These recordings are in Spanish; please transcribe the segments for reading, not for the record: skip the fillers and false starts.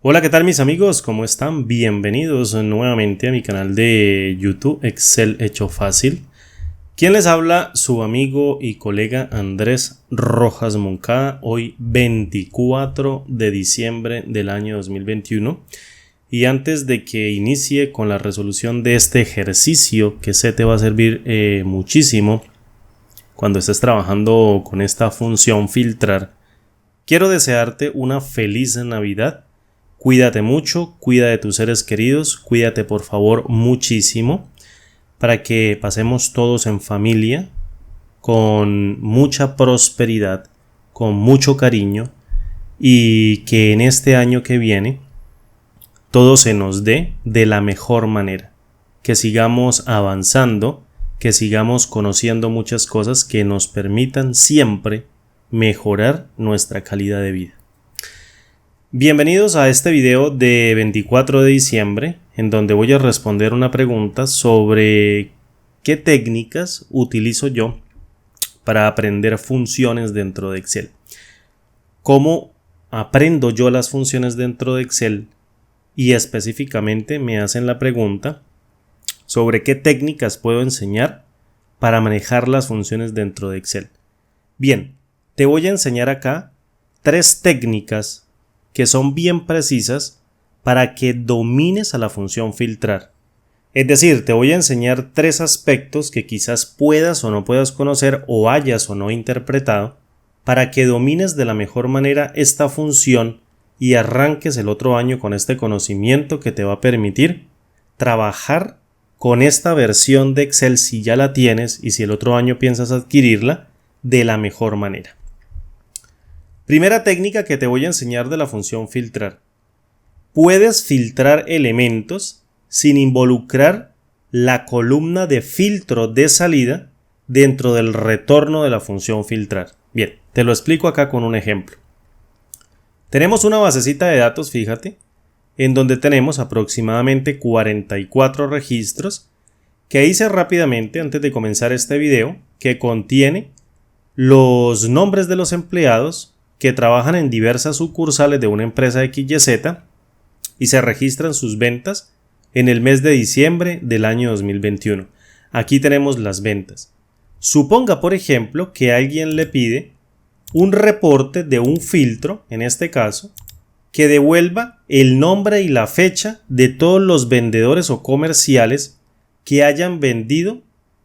Hola, ¿qué tal mis amigos? ¿Cómo están? Bienvenidos nuevamente a mi canal de YouTube Excel Hecho Fácil. ¿Quién les habla? Su amigo y colega Andrés Rojas Moncada. Hoy 24 de diciembre del año 2021. Y antes de que inicie con la resolución de este ejercicio que sé te va a servir muchísimo cuando estés trabajando con esta función filtrar, quiero desearte una feliz Navidad. Cuídate mucho, cuida de tus seres queridos, cuídate por favor muchísimo para que pasemos todos en familia con mucha prosperidad, con mucho cariño y que en este año que viene todo se nos dé de la mejor manera, que sigamos avanzando, que sigamos conociendo muchas cosas que nos permitan siempre mejorar nuestra calidad de vida. Bienvenidos a este video de 24 de diciembre, en donde voy a responder una pregunta sobre qué técnicas utilizo yo para aprender funciones dentro de Excel. ¿Cómo aprendo yo las funciones dentro de Excel? Y específicamente me hacen la pregunta sobre qué técnicas puedo enseñar para manejar las funciones dentro de Excel. Bien, te voy a enseñar acá 3 técnicas que son bien precisas para que domines a la función filtrar. Es decir, te voy a enseñar 3 aspectos que quizás puedas o no puedas conocer o hayas o no interpretado para que domines de la mejor manera esta función y arranques el otro año con este conocimiento que te va a permitir trabajar con esta versión de Excel si ya la tienes y si el otro año piensas adquirirla de la mejor manera. Primera técnica que te voy a enseñar de la función filtrar. Puedes filtrar elementos sin involucrar la columna de filtro de salida dentro del retorno de la función filtrar. Bien, te lo explico acá con un ejemplo. Tenemos una basecita de datos, fíjate, en donde tenemos aproximadamente 44 registros que hice rápidamente antes de comenzar este video, que contiene los nombres de los empleados que trabajan en diversas sucursales de una empresa XYZ y se registran sus ventas en el mes de diciembre del año 2021. Aquí tenemos las ventas. Suponga, por ejemplo, que alguien le pide un reporte de un filtro, en este caso, que devuelva el nombre y la fecha de todos los vendedores o comerciales que hayan vendido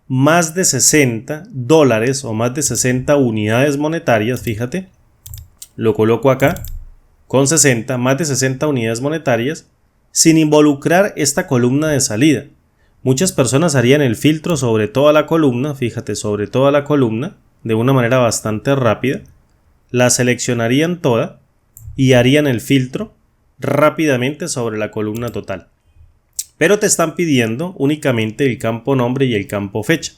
más de $60 o más de 60 unidades monetarias, fíjate. Lo coloco acá con 60, más de 60 unidades monetarias, sin involucrar esta columna de salida. Muchas personas harían el filtro sobre toda la columna, fíjate, sobre toda la columna, de una manera bastante rápida. La seleccionarían toda y harían el filtro rápidamente sobre la columna total. Pero te están pidiendo únicamente el campo nombre y el campo fecha.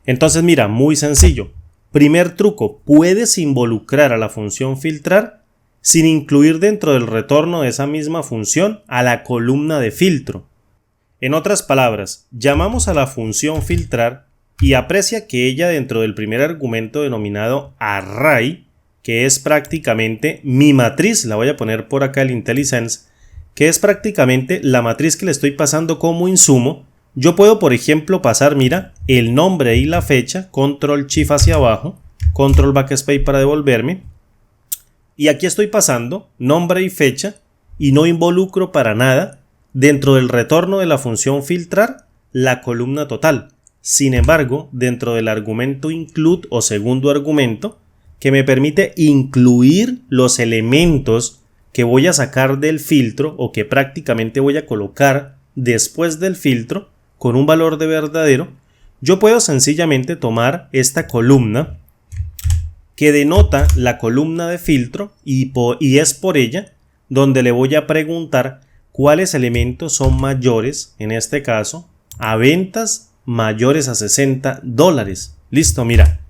Entonces mira, muy sencillo. Primer truco, puedes involucrar a la función filtrar sin incluir dentro del retorno de esa misma función a la columna de filtro. En otras palabras, llamamos a la función filtrar y aprecia que ella dentro del primer argumento denominado array, que es prácticamente mi matriz, la voy a poner por acá el IntelliSense, que es prácticamente la matriz que le estoy pasando como insumo. Yo puedo, por ejemplo, pasar, mira, el nombre y la fecha, control shift hacia abajo, control backspace para devolverme. Y aquí estoy pasando nombre y fecha y no involucro para nada dentro del retorno de la función filtrar la columna total. Sin embargo, dentro del argumento include o segundo argumento, que me permite incluir los elementos que voy a sacar del filtro o que prácticamente voy a colocar después del filtro, con un valor de verdadero, yo puedo sencillamente tomar esta columna que denota la columna de filtro y es por ella donde le voy a preguntar cuáles elementos son mayores, en este caso, a ventas mayores a $60. Listo, mira.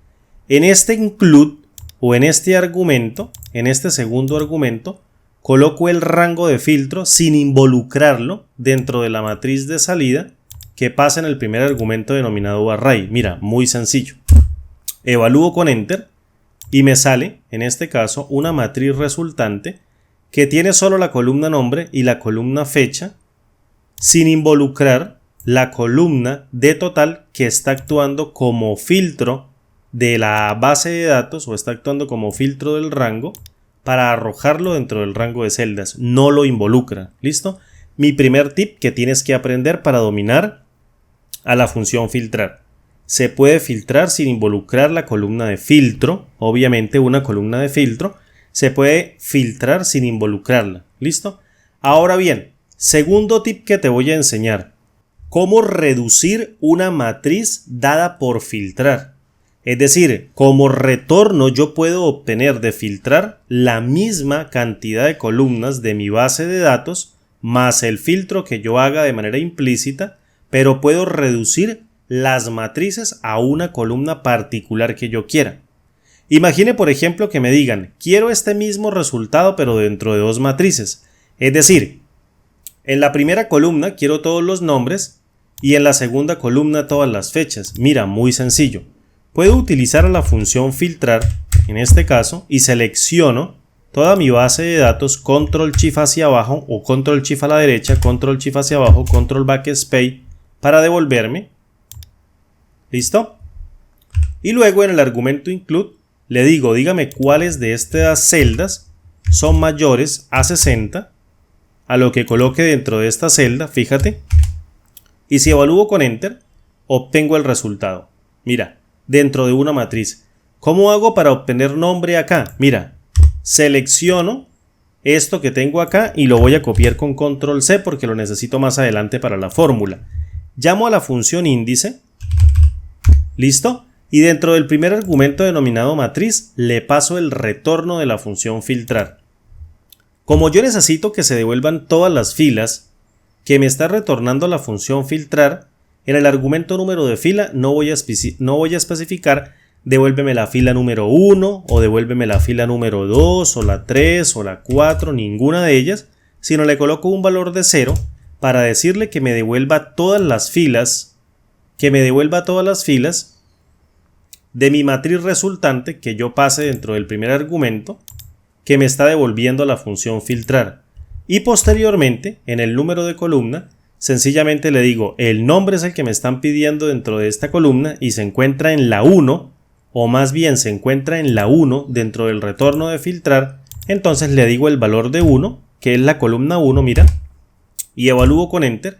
En este include o en este argumento, en este segundo argumento, coloco el rango de filtro sin involucrarlo dentro de la matriz de salida que pasa en el primer argumento denominado array. Mira, muy sencillo. Evalúo con Enter y me sale, en este caso, una matriz resultante que tiene solo la columna nombre y la columna fecha, sin involucrar la columna de total que está actuando como filtro de la base de datos o está actuando como filtro del rango para arrojarlo dentro del rango de celdas. No lo involucra. ¿Listo? Mi primer tip que tienes que aprender para dominar a la función filtrar. Se puede filtrar sin involucrar la columna de filtro. Obviamente una columna de filtro se puede filtrar sin involucrarla. ¿Listo? Ahora bien, segundo tip que te voy a enseñar. Cómo reducir una matriz dada por filtrar. Es decir, como retorno yo puedo obtener de filtrar la misma cantidad de columnas de mi base de datos más el filtro que yo haga de manera implícita, pero puedo reducir las matrices a una columna particular que yo quiera. Imagine, por ejemplo, que me digan, quiero este mismo resultado pero dentro de dos matrices. Es decir, en la primera columna quiero todos los nombres y en la segunda columna todas las fechas. Mira, muy sencillo. Puedo utilizar la función filtrar, en este caso, y selecciono toda mi base de datos, control shift hacia abajo o control shift a la derecha, control shift hacia abajo, control backspace para devolverme. ¿Listo? Y luego en el argumento include le digo, dígame cuáles de estas celdas son mayores a 60 a lo que coloque dentro de esta celda, fíjate. Y si evalúo con Enter, obtengo el resultado. Mira, dentro de una matriz. ¿Cómo hago para obtener nombre acá? Mira, selecciono esto que tengo acá y lo voy a copiar con control C porque lo necesito más adelante para la fórmula. Llamo a la función índice. ¿Listo? Y dentro del primer argumento denominado matriz le paso el retorno de la función filtrar. Como yo necesito que se devuelvan todas las filas que me está retornando la función filtrar, en el argumento número de fila no voy a especificar devuélveme la fila número 1 o devuélveme la fila número 2 o la 3 o la 4, ninguna de ellas, sino le coloco un valor de 0 para decirle que me devuelva todas las filas, de mi matriz resultante que yo pase dentro del primer argumento que me está devolviendo la función filtrar. Y posteriormente, en el número de columna, sencillamente le digo, el nombre es el que me están pidiendo dentro de esta columna y se encuentra en la 1, o más bien se encuentra en la 1 dentro del retorno de filtrar, entonces le digo el valor de 1, que es la columna 1, mira, y evalúo con Enter,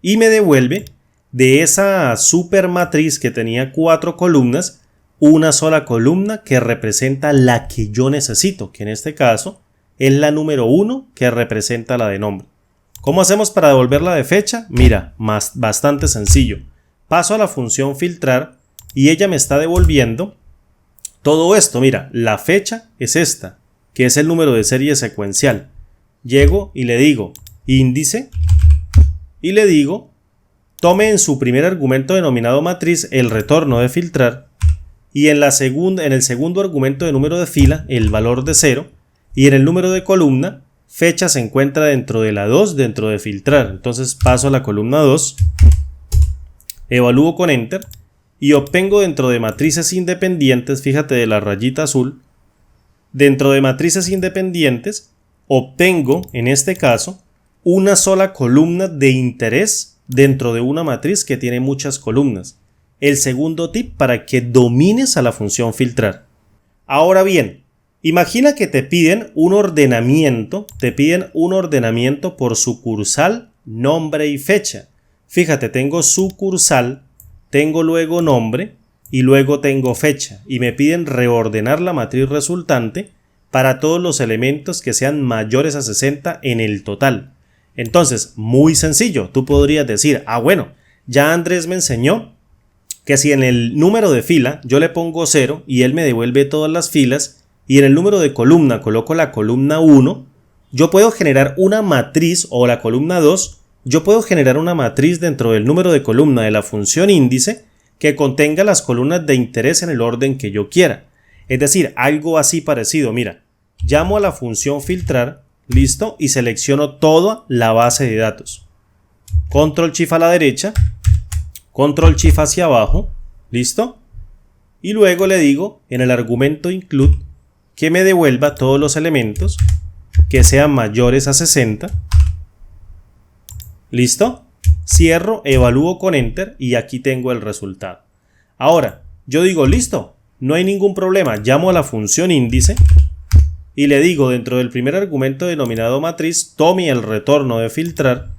y me devuelve de esa supermatriz que tenía 4 columnas, una sola columna que representa la que yo necesito, que en este caso es la número 1 que representa la de nombre. ¿Cómo hacemos para devolverla de fecha? Mira, bastante sencillo. Paso a la función filtrar y ella me está devolviendo todo esto. Mira, la fecha es esta, que es el número de serie secuencial. Llego y le digo índice y le digo tome en su primer argumento denominado matriz el retorno de filtrar y en el segundo argumento de número de fila el valor de 0 y en el número de columna fecha se encuentra dentro de la 2 dentro de filtrar. Entonces paso a la columna 2, evalúo con Enter y obtengo dentro de matrices independientes, fíjate de la rayita azul, dentro de matrices independientes obtengo en este caso una sola columna de interés dentro de una matriz que tiene muchas columnas. El segundo tip para que domines a la función filtrar. Ahora bien, imagina que te piden un ordenamiento por sucursal, nombre y fecha. Fíjate, tengo sucursal, tengo luego nombre y luego tengo fecha. Y me piden reordenar la matriz resultante para todos los elementos que sean mayores a 60 en el total. Entonces, muy sencillo, tú podrías decir, bueno, ya Andrés me enseñó que si en el número de fila yo le pongo 0 y él me devuelve todas las filas, y en el número de columna coloco la columna 1, yo puedo generar una matriz, o la columna 2, yo puedo generar una matriz dentro del número de columna de la función índice que contenga las columnas de interés en el orden que yo quiera. Es decir, algo así parecido. Mira, llamo a la función filtrar, listo, y selecciono toda la base de datos. Control Shift a la derecha, Control Shift hacia abajo, listo, y luego le digo en el argumento include que me devuelva todos los elementos que sean mayores a 60. ¿Listo? Cierro, evalúo con Enter y aquí tengo el resultado. Ahora, yo digo, listo, no hay ningún problema. Llamo a la función índice y le digo dentro del primer argumento denominado matriz, tome el retorno de filtrar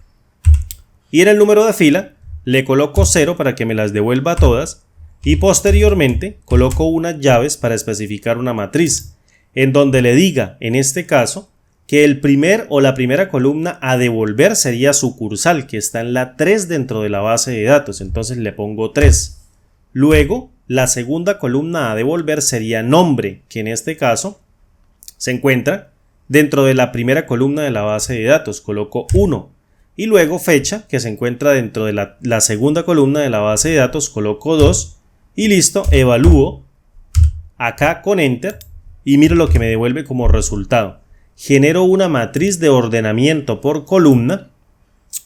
y en el número de fila le coloco 0 para que me las devuelva todas y posteriormente coloco unas llaves para especificar una matriz en donde le diga, en este caso, que el primer o la primera columna a devolver sería sucursal, que está en la 3 dentro de la base de datos, entonces le pongo 3. Luego, la segunda columna a devolver sería nombre, que en este caso se encuentra dentro de la primera columna de la base de datos, coloco 1. Y luego fecha, que se encuentra dentro de la segunda columna de la base de datos, coloco 2. Y listo, evalúo acá con Enter y miro lo que me devuelve como resultado. Genero una matriz de ordenamiento por columna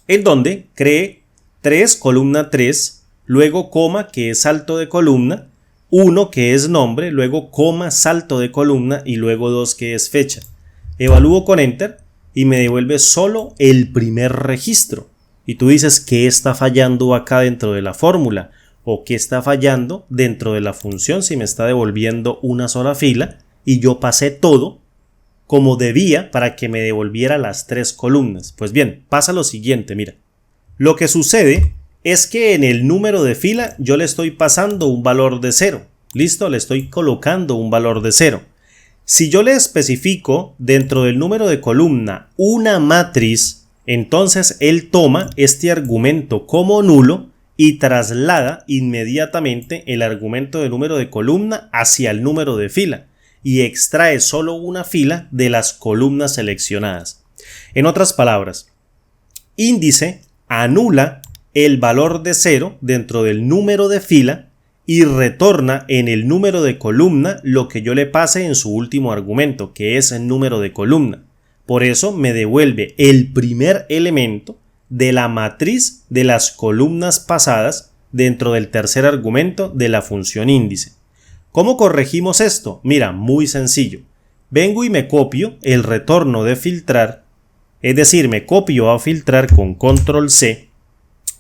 en donde cree 3, columna 3, luego coma, que es salto de columna, 1, que es nombre, luego coma, salto de columna y luego 2, que es fecha. Evalúo con Enter y me devuelve solo el primer registro. Y tú dices, ¿qué está fallando acá dentro de la fórmula? ¿O qué está fallando dentro de la función si me está devolviendo una sola fila y yo pasé todo como debía para que me devolviera las 3 columnas? Pues bien, pasa lo siguiente, mira. Lo que sucede es que en el número de fila yo le estoy pasando un valor de 0. ¿Listo? Le estoy colocando un valor de 0. Si yo le especifico dentro del número de columna una matriz, entonces él toma este argumento como nulo y traslada inmediatamente el argumento de número de columna hacia el número de fila y extrae solo una fila de las columnas seleccionadas. En otras palabras, índice anula el valor de 0 dentro del número de fila y retorna en el número de columna lo que yo le pase en su último argumento, que es el número de columna. Por eso me devuelve el primer elemento de la matriz de las columnas pasadas dentro del tercer argumento de la función índice. ¿Cómo corregimos esto? Mira, muy sencillo. Vengo y me copio el retorno de filtrar, es decir, me copio a filtrar con control C,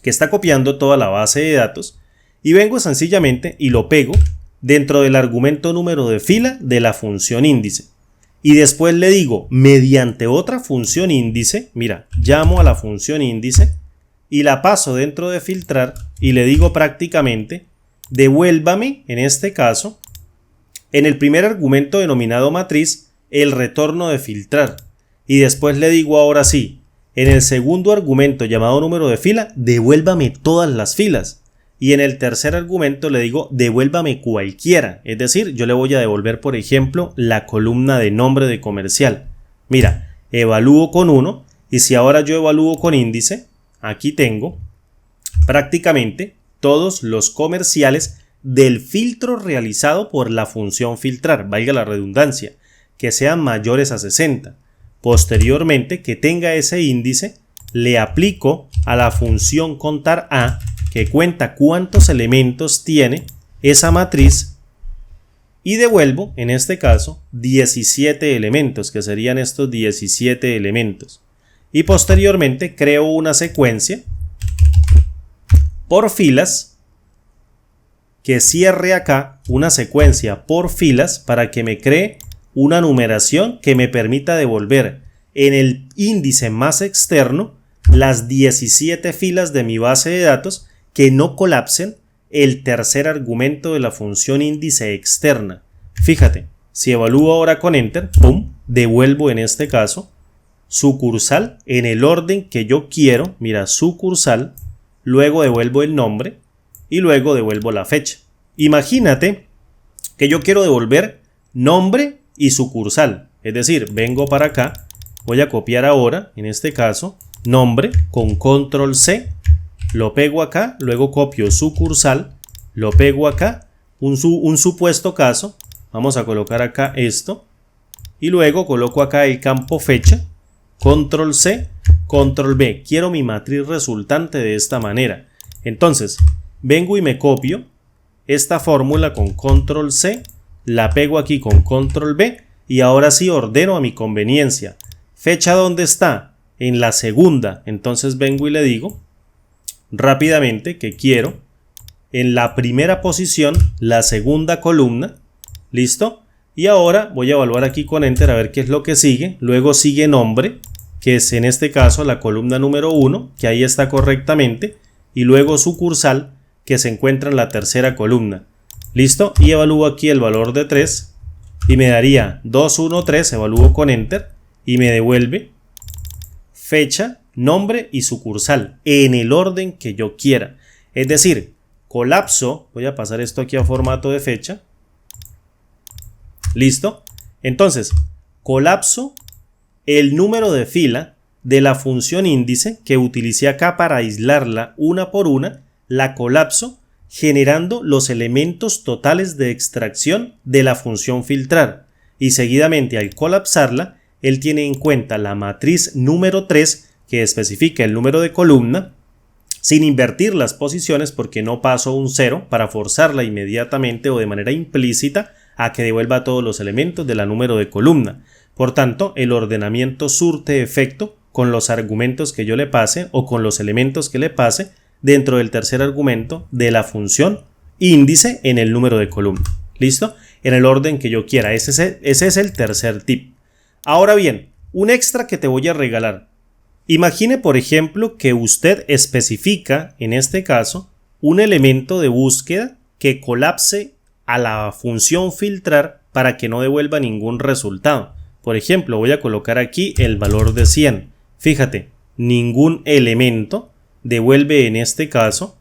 que está copiando toda la base de datos, y vengo sencillamente y lo pego dentro del argumento número de fila de la función índice. Y después le digo, mediante otra función índice, mira, llamo a la función índice y la paso dentro de filtrar y le digo prácticamente, devuélvame, en este caso, en el primer argumento denominado matriz, el retorno de filtrar. Y después le digo ahora sí, en el segundo argumento llamado número de fila, devuélvame todas las filas. Y en el tercer argumento le digo, devuélvame cualquiera. Es decir, yo le voy a devolver, por ejemplo, la columna de nombre de comercial. Mira, evalúo con 1 y si ahora yo evalúo con índice, aquí tengo prácticamente todos los comerciales del filtro realizado por la función filtrar, valga la redundancia, que sean mayores a 60. Posteriormente, que tenga ese índice, le aplico a la función contar a, que cuenta cuántos elementos tiene esa matriz y devuelvo, en este caso, 17 elementos, que serían estos 17 elementos. Y posteriormente creo una secuencia por filas que cierre acá una secuencia por filas para que me cree una numeración que me permita devolver en el índice más externo las 17 filas de mi base de datos que no colapsen el tercer argumento de la función índice externa. Fíjate, si evalúo ahora con Enter, ¡pum!, devuelvo en este caso sucursal en el orden que yo quiero. Mira, sucursal, luego devuelvo el nombre y luego devuelvo la fecha. Imagínate que yo quiero devolver nombre y sucursal, es decir, vengo para acá, voy a copiar ahora, en este caso, nombre con control C, lo pego acá, luego copio sucursal, lo pego acá, un supuesto caso, vamos a colocar acá esto, y luego coloco acá el campo fecha, control C, control B, quiero mi matriz resultante de esta manera. Entonces, vengo y me copio esta fórmula con control C, la pego aquí con control B, y ahora sí ordeno a mi conveniencia. ¿Fecha dónde está? En la segunda. Entonces vengo y le digo rápidamente que quiero en la primera posición la segunda columna. ¿Listo? Y ahora voy a evaluar aquí con Enter a ver qué es lo que sigue. Luego sigue nombre, que es en este caso la columna número 1, que ahí está correctamente. Y luego sucursal, que se encuentra en la tercera columna. ¿Listo? Y evalúo aquí el valor de 3 y me daría 213, evalúo con Enter y me devuelve fecha, nombre y sucursal en el orden que yo quiera. Es decir, colapso, voy a pasar esto aquí a formato de fecha. ¿Listo? Entonces, colapso el número de fila de la función índice que utilicé acá para aislarla una por una, la colapso generando los elementos totales de extracción de la función filtrar. Y seguidamente al colapsarla, él tiene en cuenta la matriz número 3 que especifica el número de columna, sin invertir las posiciones porque no paso un 0 para forzarla inmediatamente o de manera implícita a que devuelva todos los elementos de la número de columna. Por tanto, el ordenamiento surte efecto con los argumentos que yo le pase o con los elementos que le pase dentro del tercer argumento de la función índice en el número de columna. ¿Listo? En el orden que yo quiera. Ese es el tercer tip. Ahora bien, un extra que te voy a regalar. Imagine, por ejemplo, que usted especifica, en este caso, un elemento de búsqueda que colapse a la función filtrar para que no devuelva ningún resultado. Por ejemplo, voy a colocar aquí el valor de 100. Fíjate, ningún elemento devuelve en este caso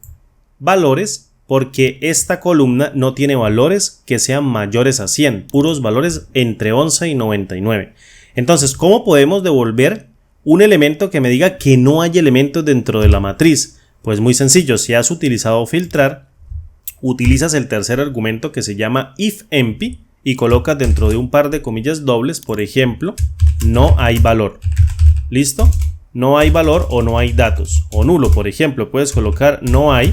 valores porque esta columna no tiene valores que sean mayores a 100, puros valores entre 11 y 99. Entonces, ¿cómo podemos devolver un elemento que me diga que no hay elementos dentro de la matriz? Pues muy sencillo, si has utilizado filtrar, utilizas el tercer argumento que se llama ifempty y colocas dentro de un par de comillas dobles, por ejemplo, no hay valor. ¿Listo? No hay valor o no hay datos. O nulo, por ejemplo, puedes colocar no hay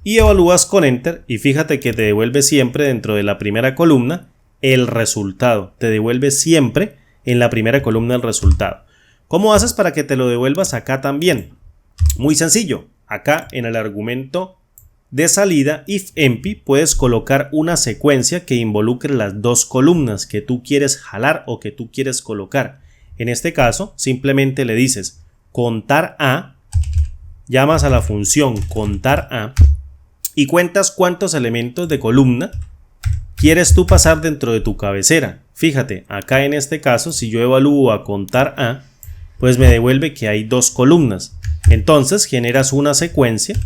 y evalúas con Enter y fíjate que te devuelve siempre dentro de la primera columna el resultado. Te devuelve siempre en la primera columna el resultado. ¿Cómo haces para que te lo devuelvas acá también? Muy sencillo. Acá en el argumento de salida ifempty puedes colocar una secuencia que involucre las dos columnas que tú quieres jalar o que tú quieres colocar. En este caso, simplemente le dices contar a, llamas a la función contar a y cuentas cuántos elementos de columna quieres tú pasar dentro de tu cabecera. Fíjate, acá en este caso, si yo evalúo a contar a, pues me devuelve que hay dos columnas. Entonces generas una secuencia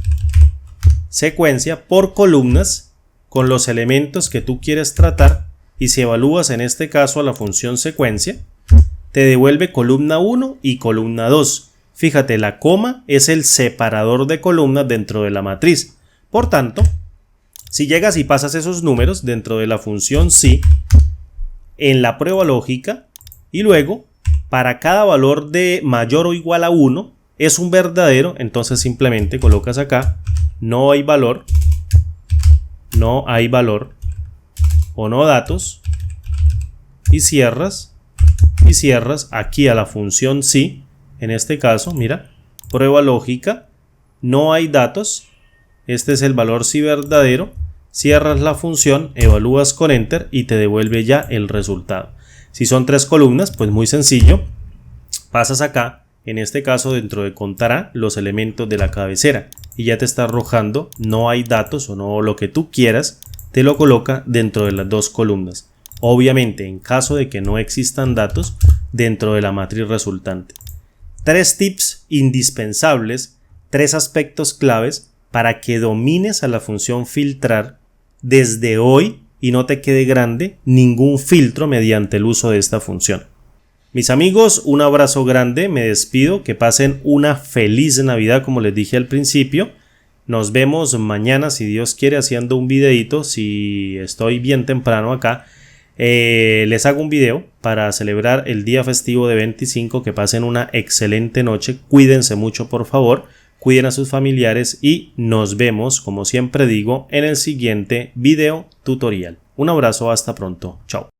por columnas con los elementos que tú quieres tratar y si evalúas en este caso a la función secuencia, te devuelve columna 1 y columna 2. Fíjate, la coma es el separador de columnas dentro de la matriz. Por tanto, si llegas y pasas esos números dentro de la función si en la prueba lógica y luego para cada valor de mayor o igual a 1 es un verdadero, entonces simplemente colocas acá no hay valor o no datos y cierras aquí a la función si, en este caso, mira, prueba lógica, no hay datos, este es el valor si verdadero, cierras la función, evalúas con Enter y te devuelve ya el resultado. Si son 3 columnas, pues muy sencillo, pasas acá, en este caso dentro de contar a, los elementos de la cabecera y ya te está arrojando no hay datos o no lo que tú quieras, te lo coloca dentro de las dos columnas. Obviamente, en caso de que no existan datos, dentro de la matriz resultante. 3 tips indispensables, 3 aspectos claves para que domines a la función filtrar desde hoy y no te quede grande ningún filtro mediante el uso de esta función. Mis amigos, un abrazo grande, me despido, que pasen una feliz Navidad como les dije al principio. Nos vemos mañana si Dios quiere haciendo un videito, si estoy bien temprano acá. Les hago un video para celebrar el día festivo de 25, que pasen una excelente noche, cuídense mucho por favor, cuiden a sus familiares y nos vemos, como siempre digo, en el siguiente video tutorial. Un abrazo, hasta pronto, chao.